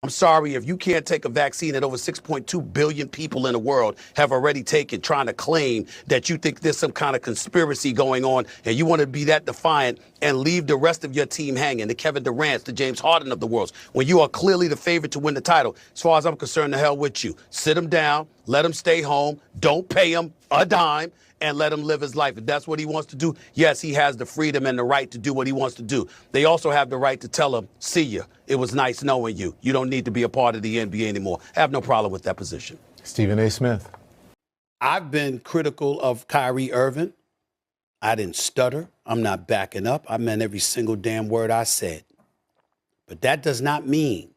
I'm sorry if you can't take a vaccine that over 6.2 billion people in the world have already taken, trying to claim that you think there's some kind of conspiracy going on and you want to be that defiant and leave the rest of your team hanging, the Kevin Durant's, the James Harden of the world, when you are clearly the favorite to win the title. As far as I'm concerned, the hell with you. Sit him down, let him stay home, don't pay him a dime, and let him live his life. If that's what he wants to do, yes, he has the freedom and the right to do what he wants to do. They also have the right to tell him, see ya, it was nice knowing you. You don't need to be a part of the NBA anymore. I have no problem with that position. Stephen A. Smith. I've been critical of Kyrie Irving. I didn't stutter. I'm not backing up. I meant every single damn word I said. But that does not mean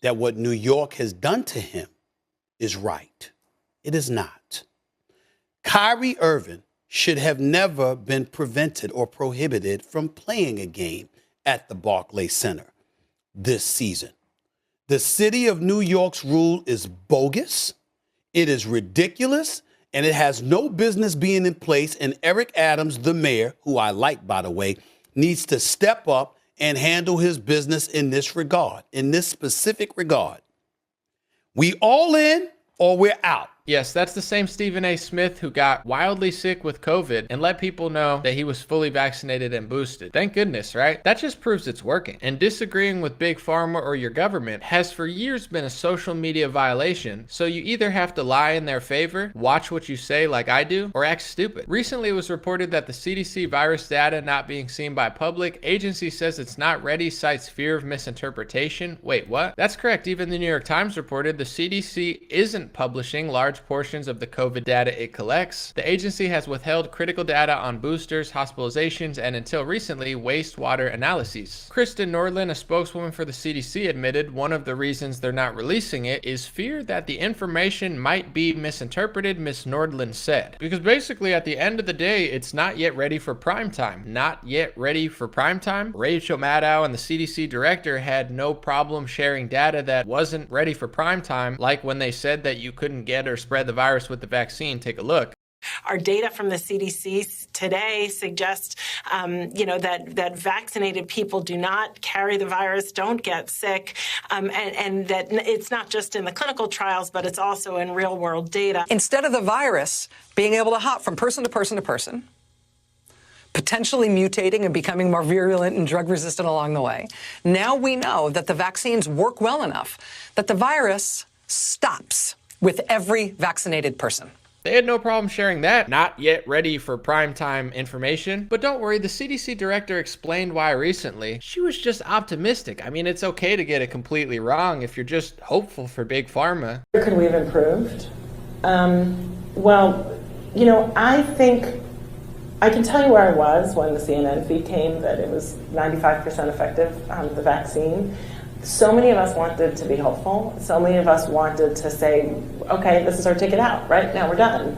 that what New York has done to him is right. It is not. Kyrie Irving should have never been prevented or prohibited from playing a game at the Barclays Center this season. The city of New York's rule is bogus, it is ridiculous, and it has no business being in place. And Eric Adams, the mayor, who I like, by the way, needs to step up and handle his business in this regard, in this specific regard. We all in or we're out. Yes, that's the same Stephen A. Smith who got wildly sick with COVID and let people know that he was fully vaccinated and boosted. Thank goodness, right? That just proves it's working. And disagreeing with Big Pharma or your government has for years been a social media violation, so you either have to lie in their favor, watch what you say like I do, or act stupid. Recently it was reported that the CDC virus data not being seen by public, agency says it's not ready, cites fear of misinterpretation. Wait, what? That's correct. Even the New York Times reported the CDC isn't publishing large portions of the COVID data it collects. The agency has withheld critical data on boosters, hospitalizations, and until recently, wastewater analyses. Kristen Nordlund, a spokeswoman for the CDC, admitted one of the reasons they're not releasing it is fear that the information might be misinterpreted, Ms. Nordlund said. Because basically at the end of the day, it's not yet ready for prime time. Not yet ready for prime time? Rachel Maddow and the CDC director had no problem sharing data that wasn't ready for prime time, like when they said that you couldn't get or spread the virus with the vaccine. Take a look. Our data from the CDC today suggests, that vaccinated people do not carry the virus, don't get sick, and that it's not just in the clinical trials, but it's also in real-world data. Instead of the virus being able to hop from person to person to person, potentially mutating and becoming more virulent and drug-resistant along the way, now we know that the vaccines work well enough that the virus stops with every vaccinated person. They had no problem sharing that. Not yet ready for primetime information. But don't worry, the CDC director explained why recently. She was just optimistic. I mean, it's okay to get it completely wrong if you're just hopeful for Big Pharma. Could we have improved? I think I can tell you where I was when the CNN feed came that it was 95% effective, the vaccine. So many of us wanted to be hopeful. So many of us wanted to say, okay, this is our ticket out, right? Now we're done.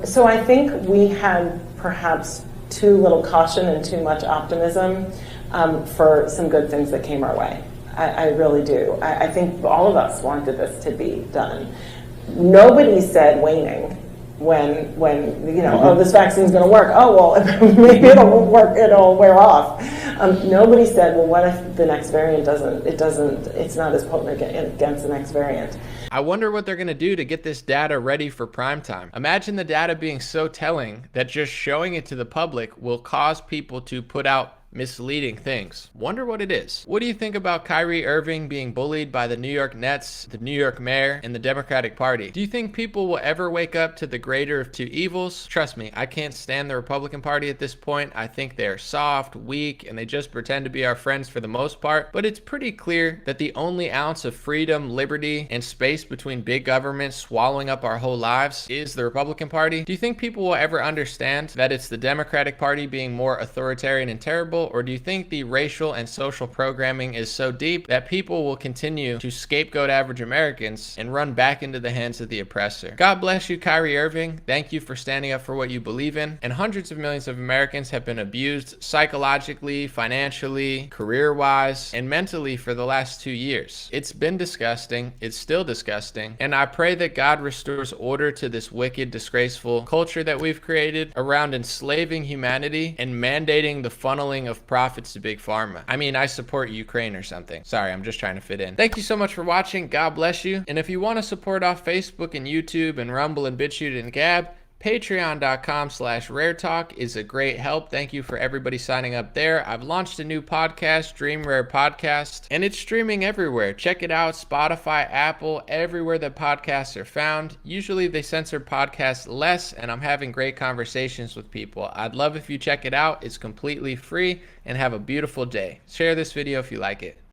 So I think we had perhaps too little caution and too much optimism for some good things that came our way. I really do. I think all of us wanted this to be done. Nobody said waning when oh, this vaccine's going to work. Oh, well, maybe it'll work, it'll wear off. Nobody said, well, what if the next variant it's not as potent against the next variant. I wonder what they're going to do to get this data ready for prime time. Imagine the data being so telling that just showing it to the public will cause people to put out misleading things. Wonder what it is. What do you think about Kyrie Irving being bullied by the New York Nets, the New York mayor, and the Democratic Party? Do you think people will ever wake up to the greater of two evils? Trust me, I can't stand the Republican Party at this point. I think they're soft, weak, and they just pretend to be our friends for the most part. But it's pretty clear that the only ounce of freedom, liberty, and space between big government swallowing up our whole lives is the Republican Party. Do you think people will ever understand that it's the Democratic Party being more authoritarian and terrible? Or do you think the racial and social programming is so deep that people will continue to scapegoat average Americans and run back into the hands of the oppressor? God bless you, Kyrie Irving. Thank you for standing up for what you believe in. And hundreds of millions of Americans have been abused psychologically, financially, career-wise, and mentally for the last 2 years. It's been disgusting. It's still disgusting. And I pray that God restores order to this wicked, disgraceful culture that we've created around enslaving humanity and mandating the funneling of of profits to Big Pharma. I mean, I support Ukraine or something. Sorry, I'm just trying to fit in. Thank you so much for watching. God bless you. And if you want to support off Facebook and YouTube and Rumble and BitChute and Gab, patreon.com/raretalk is a great help. Thank you for everybody signing up there. I've launched a new podcast, Dream Rare Podcast, and it's streaming everywhere. Check it out, Spotify, Apple, everywhere that podcasts are found. Usually they censor podcasts less, and I'm having great conversations with people. I'd love if you check it out. It's completely free, and have a beautiful day. Share this video if you like it.